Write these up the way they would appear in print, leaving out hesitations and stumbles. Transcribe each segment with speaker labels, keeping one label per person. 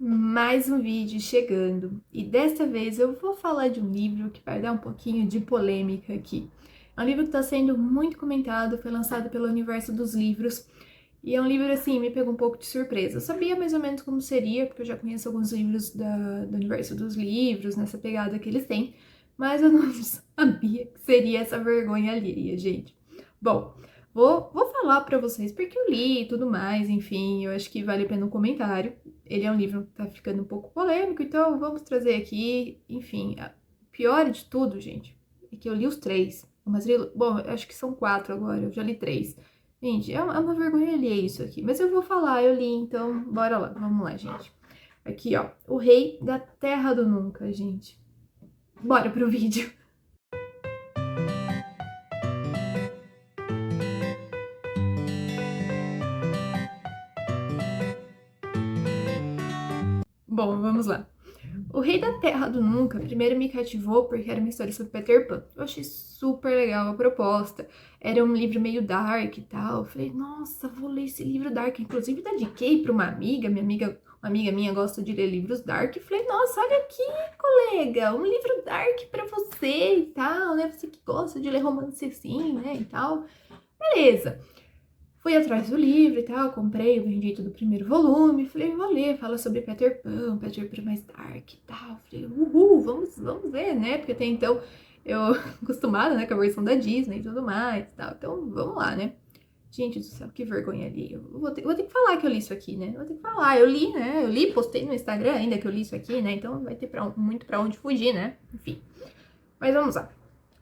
Speaker 1: Mais um vídeo chegando e desta vez eu vou falar de um livro que vai dar um pouquinho de polêmica aqui. É um livro que está sendo muito comentado, foi lançado pelo Universo dos Livros e é um livro assim, me pegou um pouco de surpresa. Eu sabia mais ou menos como seria, porque eu já conheço alguns livros do Universo dos Livros, nessa pegada que eles têm, mas eu não sabia que seria essa vergonha alheia, gente. Bom, vou falar pra vocês porque eu li e tudo mais, enfim, eu acho que vale a pena um comentário. Ele é um livro que tá ficando um pouco polêmico, então vamos trazer aqui, enfim. O pior de tudo, gente, é que eu li os três. Bom, eu acho que são quatro agora, eu já li três. Gente, é uma vergonha alheia isso aqui, mas eu vou falar, eu li, então bora lá, vamos lá, gente. Aqui, ó, O Rei da Terra do Nunca, gente. Bora pro vídeo. Bom, vamos lá. O Rei da Terra do Nunca primeiro me cativou porque era uma história sobre Peter Pan. Eu achei super legal a proposta. Era um livro meio dark e tal. Eu falei, nossa, vou ler esse livro dark. Inclusive, dediquei para uma amiga. Uma amiga minha gosta de ler livros dark. Eu falei, nossa, olha aqui, colega, um livro dark para você e tal, né? Você que gosta de ler romance assim, né, e tal. Beleza. Fui atrás do livro e tal, comprei o bendito do primeiro volume, falei, vou ler, fala sobre Peter Pan mais dark e tal. Falei, vamos ver, né? Porque até então eu acostumada, né, com a versão da Disney e tudo mais e tal. Então, vamos lá, né? Gente do céu, que vergonha ali. Eu vou ter que falar que eu li isso aqui, né? Vou ter que falar, eu li, né? Eu li, postei no Instagram ainda que eu li isso aqui, né? Então vai ter muito pra onde fugir, né? Enfim. Mas vamos lá.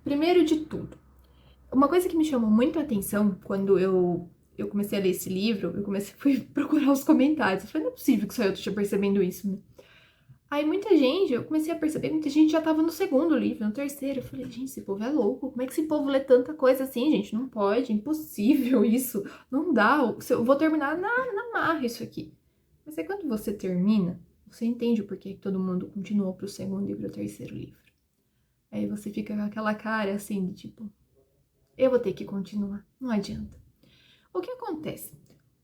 Speaker 1: Primeiro de tudo, uma coisa que me chamou muito a atenção quando eu comecei a ler esse livro, fui procurar os comentários. Eu falei, não é possível que só eu esteja percebendo isso, né? Aí muita gente, eu comecei a perceber, muita gente já tava no segundo livro, no terceiro. Eu falei, gente, esse povo é louco. Como é que esse povo lê tanta coisa assim, gente? Não pode, impossível isso. Não dá. Eu vou terminar na marra isso aqui. Mas aí quando você termina, você entende o porquê que todo mundo continuou pro segundo e pro terceiro livro. Aí você fica com aquela cara assim, de tipo, eu vou ter que continuar. Não adianta. O que acontece?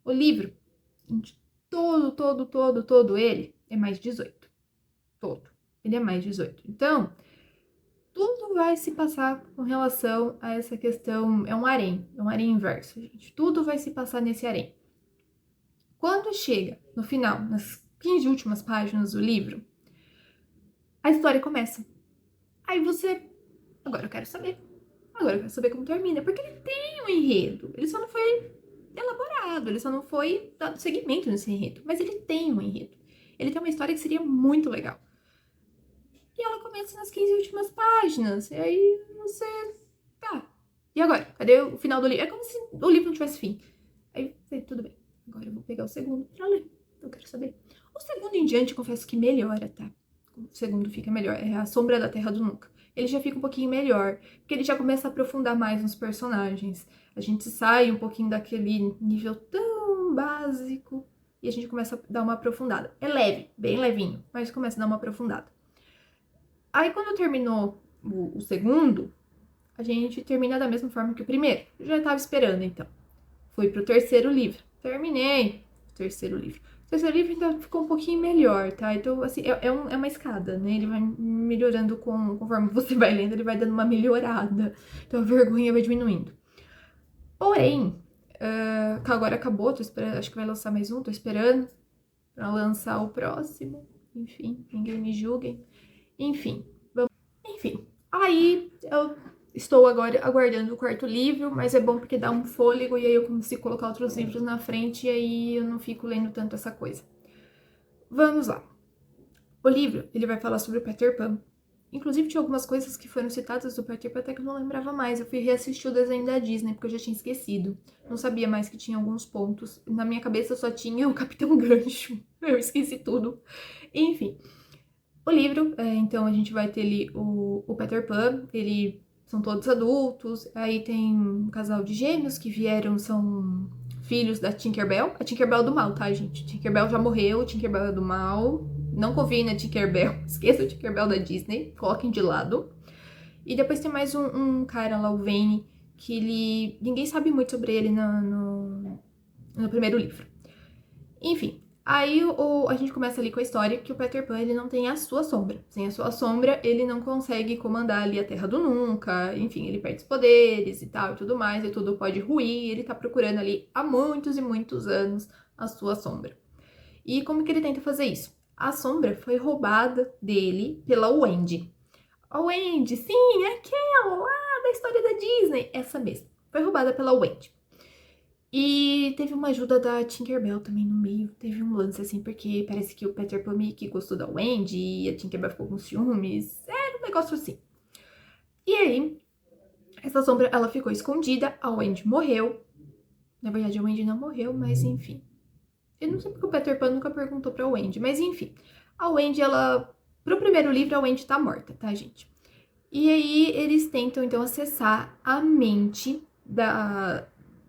Speaker 1: O livro, todo ele, é mais 18. Todo. Ele é mais 18. Então, tudo vai se passar com relação a essa questão. É um harém inverso, gente. Tudo vai se passar nesse harém. Quando chega no final, nas 15 últimas páginas do livro, a história começa. Aí você. Agora eu quero saber. Agora eu quero saber como termina. Porque ele tem um enredo. Ele só não foi elaborado, ele só não foi dado seguimento nesse enredo. Mas ele tem um enredo. Ele tem uma história que seria muito legal. E ela começa nas 15 últimas páginas. E aí você. Tá. E agora? Cadê o final do livro? É como se o livro não tivesse fim. Aí, tudo bem. Agora eu vou pegar o segundo pra ler. Eu quero saber. O segundo em diante, confesso que melhora, tá? O segundo fica melhor. É A Sombra da Terra do Nunca. Ele já fica um pouquinho melhor. Porque ele já começa a aprofundar mais nos personagens. A gente sai um pouquinho daquele nível tão básico. E a gente começa a dar uma aprofundada. É leve, bem levinho. Mas começa a dar uma aprofundada. Aí quando terminou o segundo, a gente termina da mesma forma que o primeiro. Eu já estava esperando, então. Fui pro terceiro livro. Terminei o terceiro livro. O terceiro livro então ficou um pouquinho melhor, tá? Então, assim, é uma escada, né? Ele vai melhorando conforme você vai lendo, ele vai dando uma melhorada. Então a vergonha vai diminuindo. Porém, agora acabou, tô esperando, acho que vai lançar mais um, tô esperando pra lançar o próximo. Enfim, ninguém me julguem. Enfim, enfim, aí eu estou agora aguardando o quarto livro, mas é bom porque dá um fôlego e aí eu consigo colocar outros livros na frente e aí eu não fico lendo tanto essa coisa. Vamos lá. O livro, ele vai falar sobre o Peter Pan. Inclusive tinha algumas coisas que foram citadas do Peter Pan até que eu não lembrava mais. Eu fui reassistir o desenho da Disney porque eu já tinha esquecido. Não sabia mais que tinha alguns pontos. Na minha cabeça só tinha o Capitão Gancho. Eu esqueci tudo. Enfim, o livro, então a gente vai ter ali o Peter Pan, ele são todos adultos, aí tem um casal de gêmeos que vieram, são filhos da Tinkerbell, a Tinkerbell do mal, tá, gente? Tinkerbell já morreu, Tinkerbell é do mal, não confiem na Tinkerbell, esqueça o Tinkerbell da Disney, coloquem de lado. E depois tem mais um cara lá, o Vane, que ninguém sabe muito sobre ele no primeiro livro. Enfim, Aí a gente começa ali com a história que o Peter Pan, ele não tem a sua sombra. Sem a sua sombra, ele não consegue comandar ali a Terra do Nunca, enfim, ele perde os poderes e tal e tudo mais, e tudo pode ruir, ele tá procurando ali há muitos e muitos anos a sua sombra. E como que ele tenta fazer isso? A sombra foi roubada dele pela Wendy. A Wendy, sim, é aquela lá da história da Disney, essa mesma. Foi roubada pela Wendy. E teve uma ajuda da Tinkerbell também no meio. Teve um lance assim, porque parece que o Peter Pan meio que gostou da Wendy e a Tinkerbell ficou com ciúmes. Era um negócio assim. E aí, essa sombra, ela ficou escondida, a Wendy morreu. Na verdade, a Wendy não morreu, mas enfim. Eu não sei porque o Peter Pan nunca perguntou pra Wendy, mas enfim. A Wendy, ela... Pro primeiro livro, a Wendy tá morta, tá, gente? E aí, eles tentam, então, acessar a mente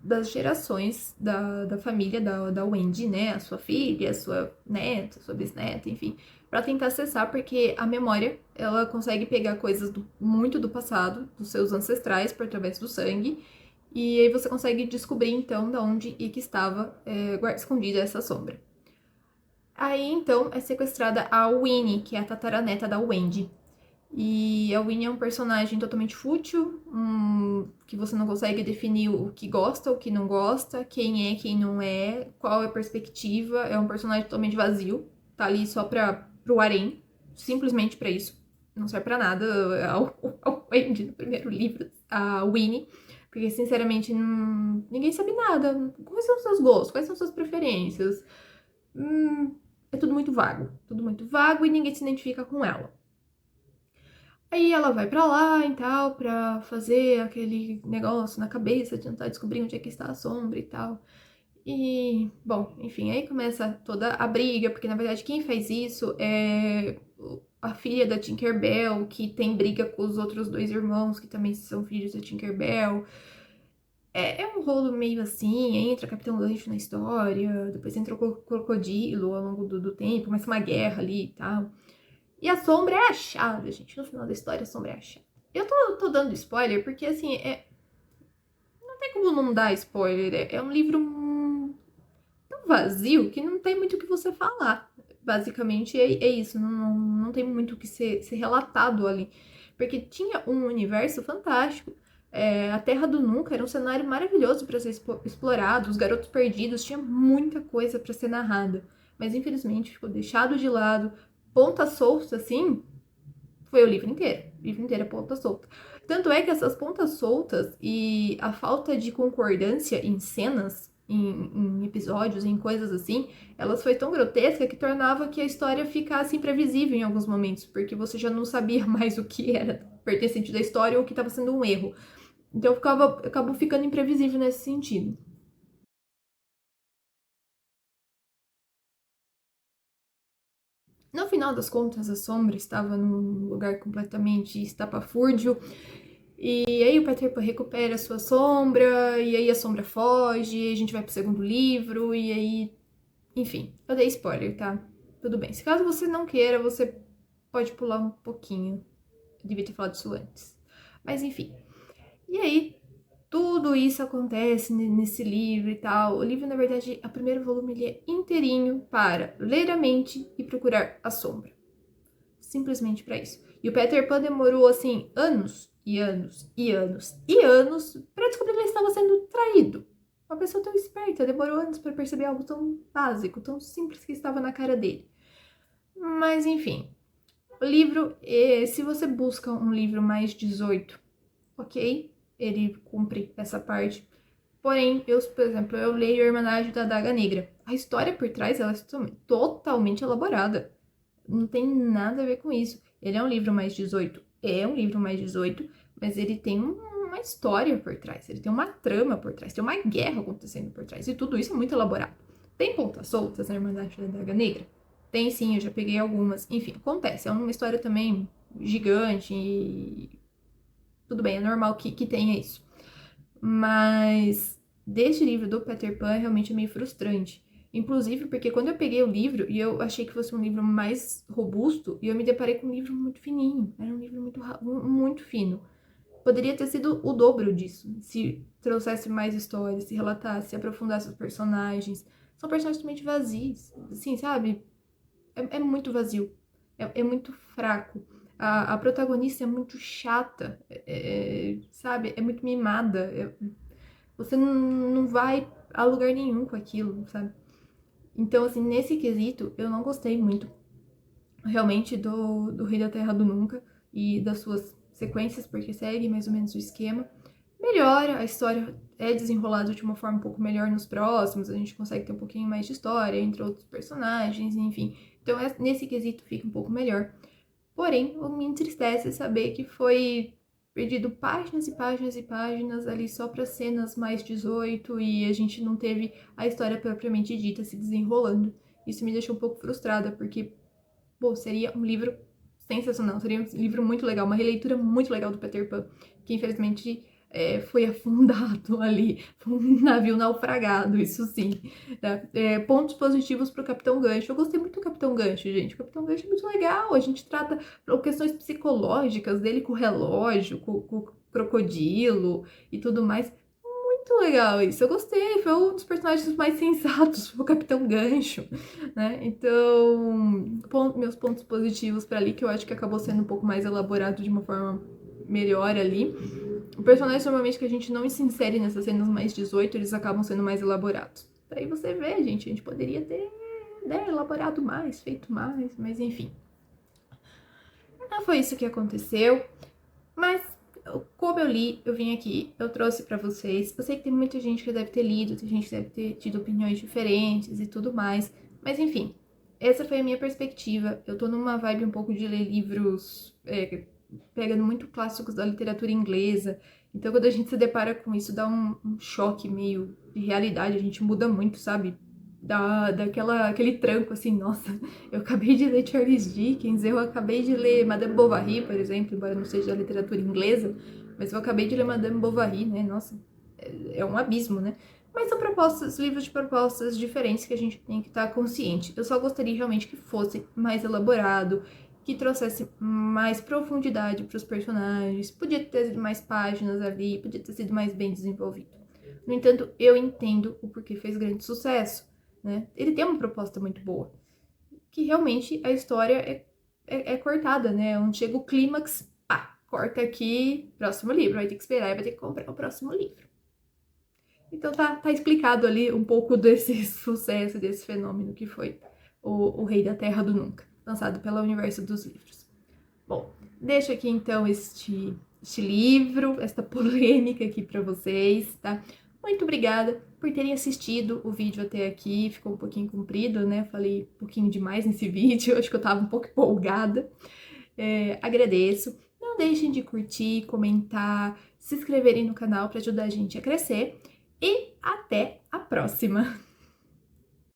Speaker 1: das gerações da família da Wendy, né? A sua filha, a sua neta, a sua bisneta, enfim. Pra tentar acessar, porque a memória, ela consegue pegar coisas muito do passado, dos seus ancestrais, por através do sangue. E aí você consegue descobrir, então, de onde e que estava escondida essa sombra. Aí, então, é sequestrada a Winnie, que é a tataraneta da Wendy. E a Winnie é um personagem totalmente fútil, que você não consegue definir o que gosta, o que não gosta, quem é, quem não é, qual é a perspectiva. É um personagem totalmente vazio, tá ali só pro harém, simplesmente pra isso. Não serve pra nada. A Wendy no primeiro livro, a Winnie, porque sinceramente ninguém sabe nada. Quais são os seus gostos? Quais são as suas preferências? É tudo muito vago e ninguém se identifica com ela. Aí ela vai pra lá e tal, pra fazer aquele negócio na cabeça, tentar descobrir onde é que está a sombra e tal. E, bom, enfim, aí começa toda a briga, porque na verdade quem faz isso é a filha da Tinkerbell, que tem briga com os outros dois irmãos, que também são filhos da Tinkerbell. É um rolo meio assim, entra Capitão Gancho na história, depois entra o Crocodilo ao longo do tempo, começa uma guerra ali e tal. E a sombra é achada, gente. No final da história, a sombra é achada. Eu tô dando spoiler porque, assim, não tem como não dar spoiler. É um livro tão vazio que não tem muito o que você falar. Basicamente, é isso. Não tem muito o que ser relatado ali. Porque tinha um universo fantástico. A Terra do Nunca era um cenário maravilhoso para ser explorado. Os Garotos Perdidos, tinha muita coisa para ser narrada. Mas, infelizmente, ficou deixado de lado. Ponta solta, assim, foi o livro inteiro. O livro inteiro é ponta solta. Tanto é que essas pontas soltas e a falta de concordância em cenas, em episódios, em coisas assim, elas foi tão grotesca que tornava que a história ficasse imprevisível em alguns momentos, porque você já não sabia mais o que era pertencente da história ou o que estava sendo um erro. Então acabou ficando imprevisível nesse sentido. No final das contas, a Sombra estava num lugar completamente estapafúrdio. E aí o Peter Pan recupera a sua sombra, e aí a sombra foge, e a gente vai pro segundo livro, e aí... Enfim, eu dei spoiler, tá? Tudo bem. Se caso você não queira, você pode pular um pouquinho. Eu devia ter falado isso antes. Mas enfim. E aí, tudo isso acontece nesse livro e tal. O livro, na verdade, o primeiro volume ele é inteirinho para ler a mente e procurar a sombra. Simplesmente para isso. E o Peter Pan demorou, assim, anos e anos e anos e anos para descobrir que ele estava sendo traído. Uma pessoa tão esperta demorou anos para perceber algo tão básico, tão simples que estava na cara dele. Mas, enfim. O livro, se você busca um livro mais 18, ok? Ele cumpre essa parte. Porém, por exemplo, eu leio A Irmandade da Adaga Negra. A história por trás, ela é totalmente elaborada. Não tem nada a ver com isso. Ele é um livro mais 18. É um livro mais 18, mas ele tem uma história por trás. Ele tem uma trama por trás. Tem uma guerra acontecendo por trás. E tudo isso é muito elaborado. Tem pontas soltas na Irmandade da Adaga Negra? Tem sim, eu já peguei algumas. Enfim, acontece. É uma história também gigante e... Tudo bem, é normal que tenha isso. Mas deste livro do Peter Pan realmente é meio frustrante. Inclusive porque quando eu peguei o livro e eu achei que fosse um livro mais robusto, e eu me deparei com um livro muito fininho. Era um livro muito fino. Poderia ter sido o dobro disso, se trouxesse mais histórias, se relatasse, se aprofundasse os personagens. são personagens totalmente vazios, assim, sabe? É muito vazio, é muito fraco. A protagonista é muito chata, sabe? É muito mimada. Você não vai a lugar nenhum com aquilo, sabe? Então, assim, nesse quesito, eu não gostei muito, realmente, do Rei da Terra do Nunca e das suas sequências, porque segue mais ou menos o esquema. Melhora, a história é desenrolada de uma forma um pouco melhor nos próximos, a gente consegue ter um pouquinho mais de história entre outros personagens, enfim. Então, nesse quesito fica um pouco melhor. Porém, me entristece saber que foi perdido páginas e páginas e páginas ali só para cenas mais 18 e a gente não teve a história propriamente dita se desenrolando. Isso me deixou um pouco frustrada, porque, pô, seria um livro sensacional, seria um livro muito legal, uma releitura muito legal do Peter Pan, que infelizmente foi afundado ali, foi um navio naufragado, isso sim. Tá? Pontos positivos pro Capitão Gancho. Eu gostei muito do Capitão Gancho, gente. O Capitão Gancho é muito legal. A gente trata questões psicológicas dele com o relógio, com o crocodilo e tudo mais. Muito legal isso. Eu gostei. Foi um dos personagens mais sensatos, foi o Capitão Gancho, né? Então, meus pontos positivos para ali, que eu acho que acabou sendo um pouco mais elaborado de uma forma melhor ali. O personagem normalmente que a gente não se insere nessas cenas mais 18, eles acabam sendo mais elaborados. Daí você vê, gente, a gente poderia ter, né, elaborado mais, feito mais, mas enfim. Não foi isso que aconteceu, mas como eu li, eu vim aqui, eu trouxe pra vocês. Eu sei que tem muita gente que deve ter lido, tem gente que deve ter tido opiniões diferentes e tudo mais, mas enfim, essa foi a minha perspectiva. Eu tô numa vibe um pouco de ler livros pegando muito clássicos da literatura inglesa. Então, quando a gente se depara com isso, dá um choque meio de realidade. A gente muda muito, sabe? Aquele tranco assim, nossa, eu acabei de ler Charles Dickens, eu acabei de ler Madame Bovary, por exemplo, embora não seja da literatura inglesa, mas eu acabei de ler Madame Bovary, né? Nossa, é um abismo, né? Mas são propostas, livros de propostas diferentes que a gente tem que estar consciente. Eu só gostaria realmente que fosse mais elaborado, que trouxesse mais profundidade para os personagens, podia ter sido mais páginas ali, podia ter sido mais bem desenvolvido. No entanto, eu entendo o porquê fez grande sucesso, né? Ele tem uma proposta muito boa, que realmente a história é cortada, né? Onde chega o clímax, corta aqui, próximo livro, vai ter que esperar e vai ter que comprar o próximo livro. Então tá explicado ali um pouco desse sucesso, desse fenômeno que foi o Rei da Terra do Nunca, lançado pela Universo dos Livros. Bom, deixo aqui então este livro, esta polêmica aqui para vocês, tá? Muito obrigada por terem assistido o vídeo até aqui, ficou um pouquinho comprido, né? Falei um pouquinho demais nesse vídeo, acho que eu tava um pouco empolgada. Agradeço. Não deixem de curtir, comentar, se inscreverem no canal para ajudar a gente a crescer. E até a próxima!